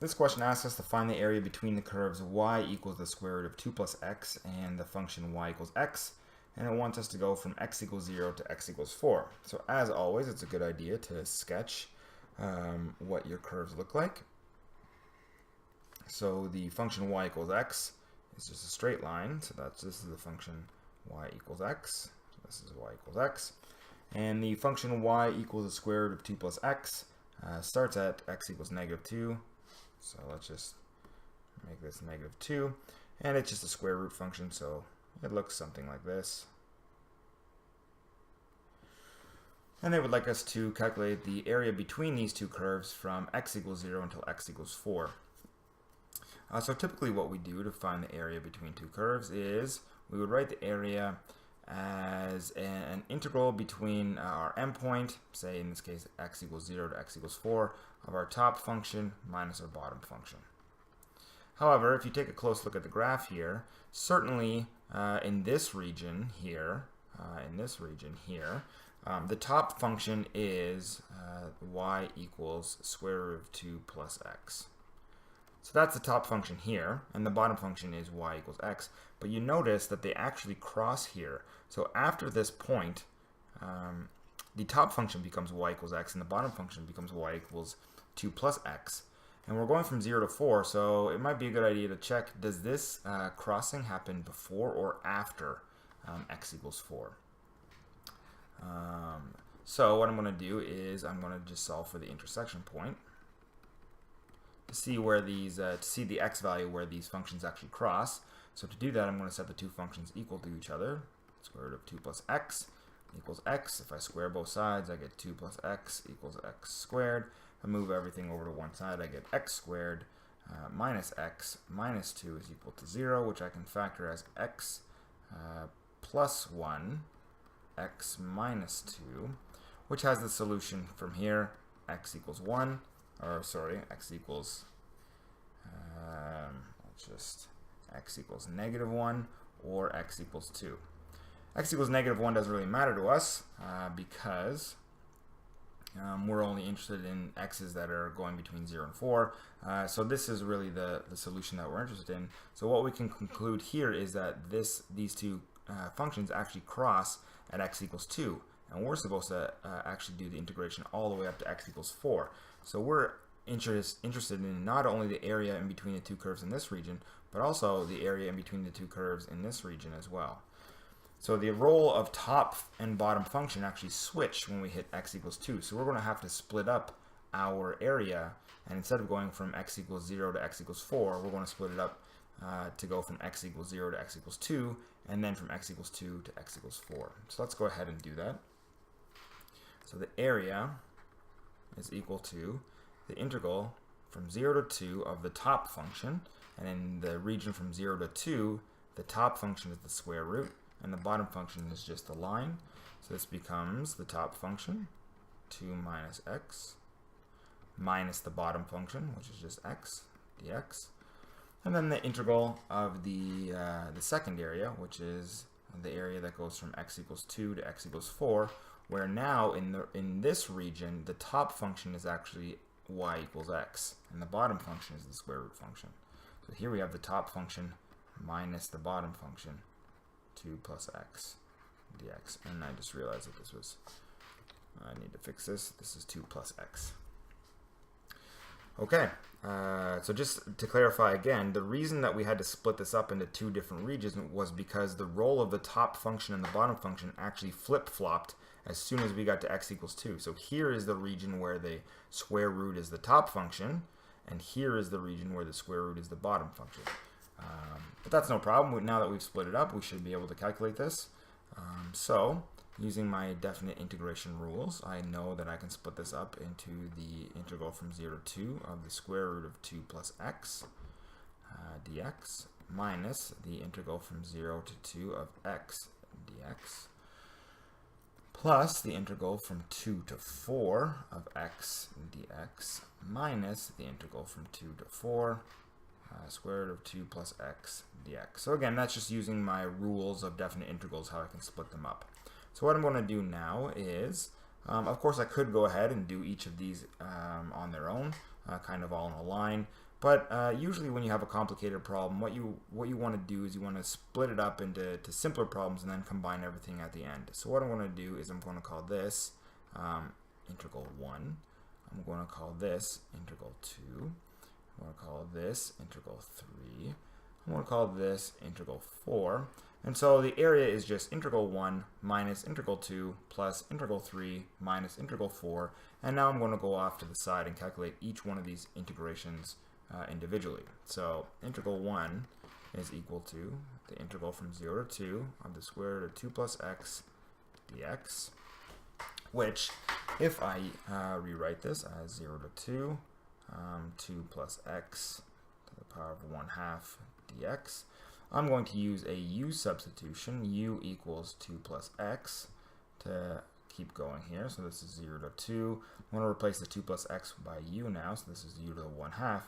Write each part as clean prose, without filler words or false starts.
This question asks us to find the area between the curves y equals the square root of 2 plus x and the function y equals x, and it wants us to go from x equals 0 to x equals 4. So as always, it's a good idea to sketch what your curves look like. So the function y equals x is just a straight line, so this is the function y equals x, so this is y equals x. And the function y equals the square root of 2 plus x starts at x equals -2. So let's just make this -2. And it's just a square root function, so it looks something like this. And they would like us to calculate the area between these two curves from x equals 0 until x equals 4. So typically what we do to find the area between two curves is we would write the area as an integral between our endpoint, say in this case x equals 0 to x equals 4, of our top function minus our bottom function. However, if you take a close look at the graph here, certainly in this region here, the top function is y equals square root of 2 plus x. So that's the top function here, and the bottom function is y equals x. But you notice that they actually cross here. So after this point, the top function becomes y equals x, and the bottom function becomes y equals 2 plus x. And we're going from 0 to 4, so it might be a good idea to check, does this crossing happen before or after x equals 4? So what I'm going to do is I'm going to just solve for the intersection point to see where these, to see the x value where these functions actually cross. So to do that, I'm going to set the two functions equal to each other. Square root of 2 plus x equals x. If I square both sides, I get 2 plus x equals x squared. If I move everything over to one side, I get x squared minus x minus 2 is equal to 0, which I can factor as x plus 1, x minus 2, which has the solution from here, x equals 1, or sorry, x equals, x equals -1 or x equals 2. X equals -1 doesn't really matter to us because we're only interested in x's that are going between 0 and 4. So this is really the solution that we're interested in. So what we can conclude here is that these two functions actually cross at x equals 2. And we're supposed to actually do the integration all the way up to x equals 4. So we're interested in not only the area in between the two curves in this region, but also the area in between the two curves in this region as well. So the role of top and bottom function actually switch when we hit x equals 2. So we're going to have to split up our area, and instead of going from x equals 0 to x equals 4, we're going to split it up to go from x equals 0 to x equals 2, and then from x equals 2 to x equals 4. So let's go ahead and do that. So the area is equal to the integral from 0 to 2 of the top function, and in the region from 0 to 2, the top function is the square root, and the bottom function is just a line. So this becomes the top function, 2 minus x, minus the bottom function, which is just x dx, and then the integral of the second area, which is the area that goes from x equals 2 to x equals 4, where now in this region, the top function is actually y equals x, and the bottom function is the square root function. So here we have the top function minus the bottom function, 2 plus x dx. And I just realized that this was, I need to fix this. This is 2 plus x. Okay, so just to clarify again, the reason that we had to split this up into two different regions was because the role of the top function and the bottom function actually flip-flopped as soon as we got to x equals 2. So here is the region where the square root is the top function, and here is the region where the square root is the bottom function. But that's no problem. Now that we've split it up, we should be able to calculate this. So using my definite integration rules, I know that I can split this up into the integral from 0 to 2 of the square root of 2 plus x dx minus the integral from 0 to 2 of x dx plus the integral from 2 to 4 of x dx minus the integral from 2 to 4 square root of 2 plus x dx. So again, that's just using my rules of definite integrals, how I can split them up. So what I'm going to do now is, of course I could go ahead and do each of these on their own, kind of all in a line, But usually when you have a complicated problem, what you want to do is you want to split it up into simpler problems and then combine everything at the end. So what I'm going to do is I'm going to call this integral 1. I'm going to call this integral 2. I'm going to call this integral 3. I'm going to call this integral 4. And so the area is just integral 1 minus integral 2 plus integral 3 minus integral 4. And now I'm going to go off to the side and calculate each one of these integrations individually. So integral 1 is equal to the integral from 0 to 2 of the square root of 2 plus x dx, which, if I rewrite this as 0 to 2, 2 plus x to the power of 1/2 dx, I'm going to use a u substitution. U equals 2 plus x to keep going here. So this is 0 to 2. I'm going to replace the 2 plus x by u now. So this is u to the 1/2.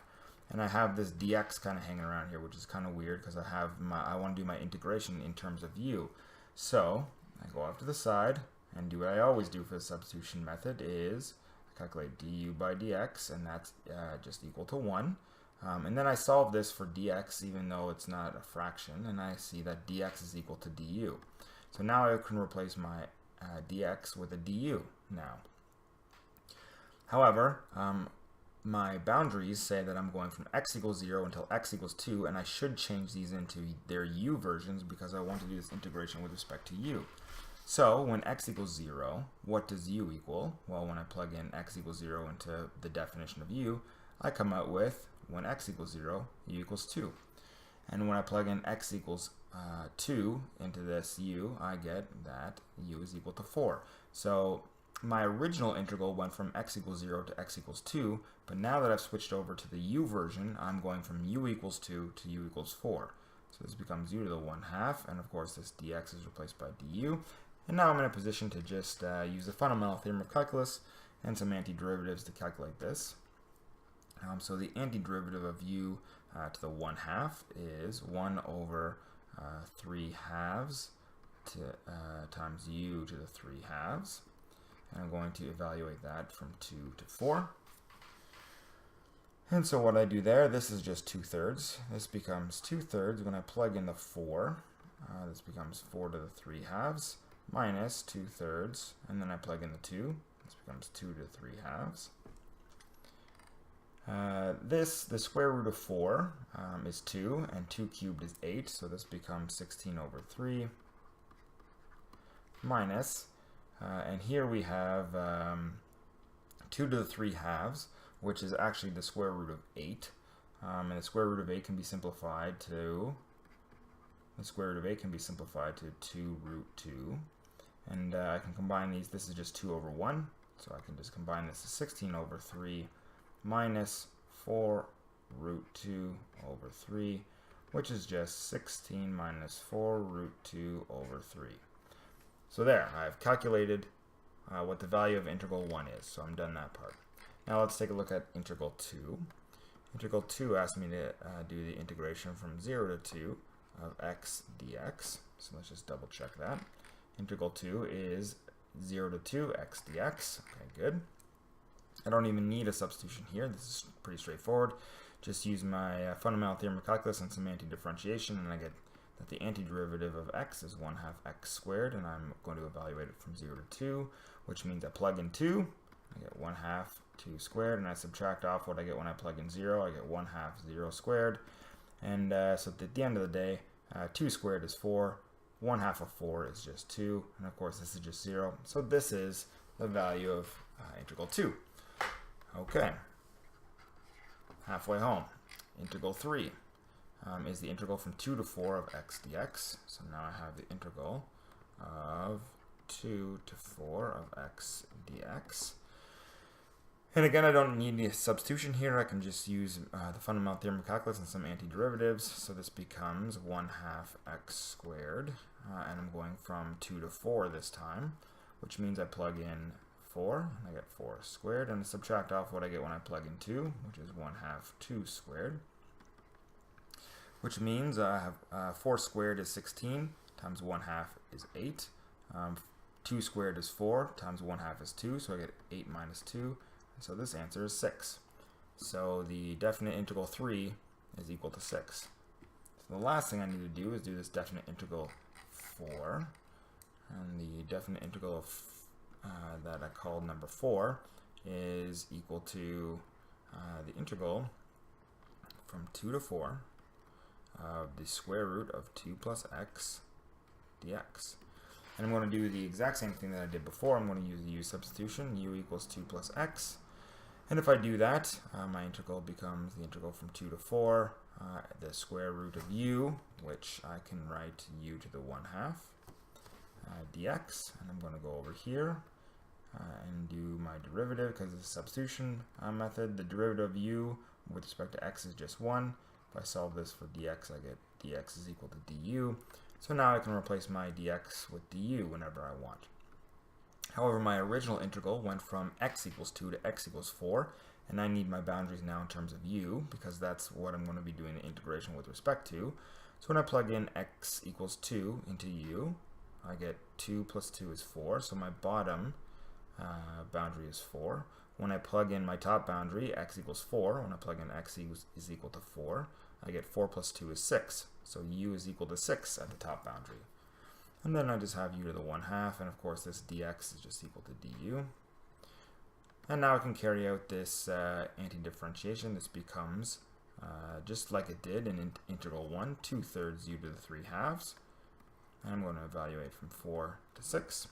And I have this dx kind of hanging around here, which is kind of weird because I want to do my integration in terms of u. So I go off to the side and do what I always do for the substitution method is I calculate du by dx, and that's just equal to 1. And then I solve this for dx even though it's not a fraction, and I see that dx is equal to du. So now I can replace my dx with a du now. However, my boundaries say that I'm going from x equals 0 until x equals 2, and I should change these into their u versions because I want to do this integration with respect to u. So when x equals 0, what does u equal? Well, when I plug in x equals 0 into the definition of u, I come out with, when x equals 0, u equals 2. And when I plug in x equals 2 into this u, I get that u is equal to 4. So my original integral went from x equals 0 to x equals 2, but now that I've switched over to the u version, I'm going from u equals 2 to u equals 4. So this becomes u to the 1/2, and of course this dx is replaced by du. And now I'm in a position to just use the fundamental theorem of calculus and some antiderivatives to calculate this. So the antiderivative of u to the 1/2 is 1 over 3/2 times u to the 3/2. And I'm going to evaluate that from 2 to 4. And so what I do there, this is just 2/3. This becomes 2/3 when I plug in the 4. This becomes 4 to the 3/2 minus 2/3, and then I plug in the 2. This becomes 2 to 3/2. The square root of 4 is 2, and 2 cubed is 8, so this becomes 16 over 3 minus, and here we have 2 to the 3/2, which is actually the square root of 8, and the square root of 8 can be simplified to 2 root 2, and I can combine these. This is just 2 over 1, so I can just combine this to 16 over 3 minus 4 root 2 over 3, which is just 16 minus 4 root 2 over 3. So there, I've calculated what the value of integral 1 is, so I'm done that part. Now let's take a look at integral 2. Integral 2 asks me to do the integration from 0 to 2 of x dx, so let's just double check that. Integral 2 is 0 to 2 x dx. Okay, good. I don't even need a substitution here. This is pretty straightforward. Just use my fundamental theorem of calculus and some antidifferentiation, and I get that the antiderivative of x is 1/2 x squared, and I'm going to evaluate it from 0 to 2, which means I plug in 2, I get 1/2 2 squared, and I subtract off what I get when I plug in 0. I get 1/2 0 squared, and so at the end of the day, 2 squared is 4, 1/2 of 4 is just 2, and of course this is just 0. So this is the value of integral 2. Okay, halfway home. Integral 3 is the integral from 2 to 4 of x dx. So now I have the integral of 2 to 4 of x dx. And again, I don't need any substitution here. I can just use the fundamental theorem of calculus and some antiderivatives. So this becomes 1/2 x squared. And I'm going from 2 to 4 this time, which means I plug in 4, and I get 4 squared, and I subtract off what I get when I plug in 2, which is 1/2 2 squared, which means I have 4 squared is 16 times 1/2 is 8. 2 squared is 4 times 1/2 is 2, so I get 8 minus 2, and so this answer is 6. So the definite integral 3 is equal to 6. So the last thing I need to do is do this definite integral 4. And the definite integral of that I called number 4 is equal to the integral from 2 to 4 of the square root of 2 plus x dx. And I'm going to do the exact same thing that I did before. I'm going to use the u substitution, u equals 2 plus x. And if I do that, my integral becomes the integral from 2 to 4, the square root of u, which I can write u to the 1/2 dx. And I'm going to go over here and do my derivative because it's a substitution method. The derivative of u with respect to x is just 1. If I solve this for dx, I get dx is equal to du. So now I can replace my dx with du whenever I want. However, my original integral went from x equals 2 to x equals 4, and I need my boundaries now in terms of u, because that's what I'm going to be doing the integration with respect to. So when I plug in x equals 2 into u, I get 2 plus 2 is 4, so my bottom boundary is 4. When I plug in my top boundary, x equals 4, when I plug in x is equal to 4, I get 4 plus 2 is 6. So u is equal to 6 at the top boundary. And then I just have u to the 1/2, and of course this dx is just equal to du. And now I can carry out this anti-differentiation. This becomes, just like it did in integral 1, 2/3 u to the 3/2. And I'm going to evaluate from 4 to 6.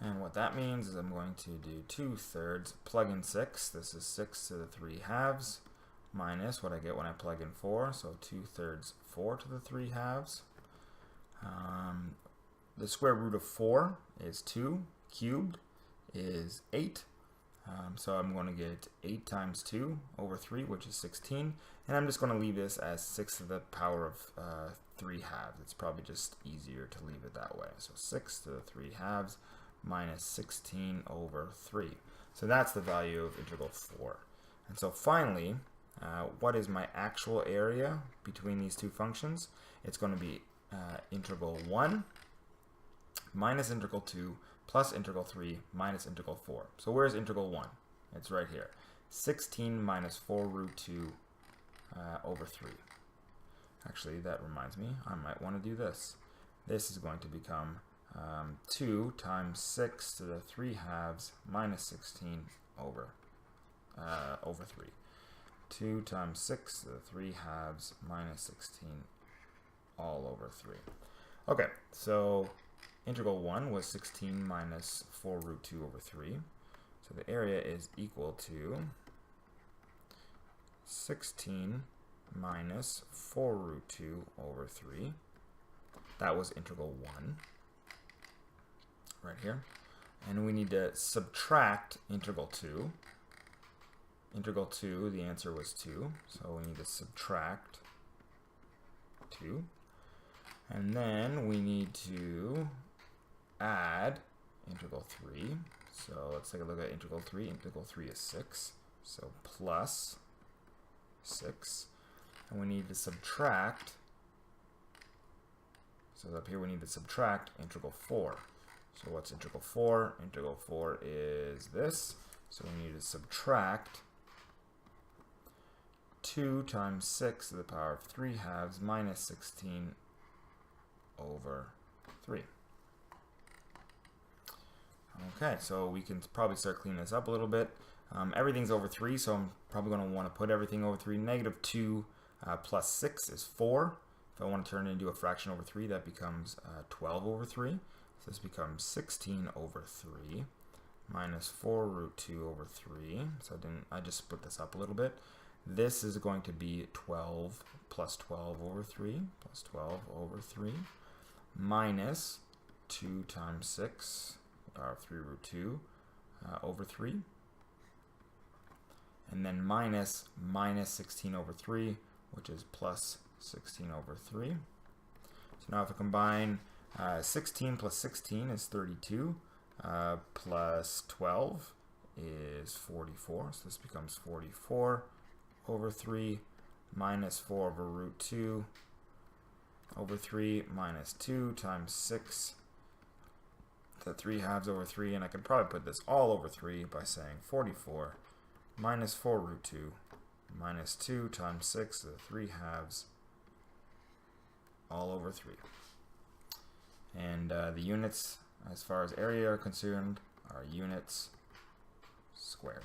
And what that means is I'm going to do 2/3, plug in 6. This is 6 to the 3/2 minus what I get when I plug in 4. So 2/3, 4 to the 3/2. The square root of 4 is 2. Cubed is 8. So I'm going to get 8 times 2 over 3, which is 16. And I'm just going to leave this as 6 to the power of 3/2. It's probably just easier to leave it that way. So 6 to the 3/2 minus 16 over 3. So that's the value of integral 4. And so finally, what is my actual area between these two functions? It's going to be integral 1 minus integral 2 plus integral 3 minus integral 4. So where's integral 1? It's right here. 16 minus 4 root 2 over 3. Actually, that reminds me, I might want to do this. This is going to become 2 times 6 to the 3/2 minus 16 over 3. 2 times 6 to the 3/2 minus 16 all over 3. Okay, so integral 1 was 16 minus 4 root 2 over 3. So the area is equal to 16 minus 4 root 2 over 3. That was integral 1 right here. And we need to subtract integral 2. Integral 2, the answer was 2. So we need to subtract 2. And then we need to add integral 3. So let's take a look at integral 3. Integral 3 is 6. So plus 6. And we need to subtract, so up here we need to subtract integral 4. So what's integral 4? Integral 4 is this. So we need to subtract 2 times 6 to the power of 3/2 minus 16 over 3. Okay, so we can probably start cleaning this up a little bit. Everything's over 3, so I'm probably going to want to put everything over 3. Negative 2 plus 6 is 4. If I want to turn it into a fraction over 3, that becomes 12 over 3. So this becomes 16 over 3 minus 4 root 2 over 3. So I just split this up a little bit. This is going to be 12 plus 12 over 3 plus 12 over 3 minus 2 times 6, power of 3 root 2 over 3. And then minus 16 over 3, which is plus 16 over 3. So now if I combine 16 plus 16 is 32, plus 12 is 44. So this becomes 44 over 3 minus 4 over root 2 over 3 minus 2 times 6 to 3/2 over 3. And I can probably put this all over 3 by saying 44 minus 4 root 2 minus 2 times 6 to the 3 halves all over 3. And the units, as far as area are concerned, are units squared.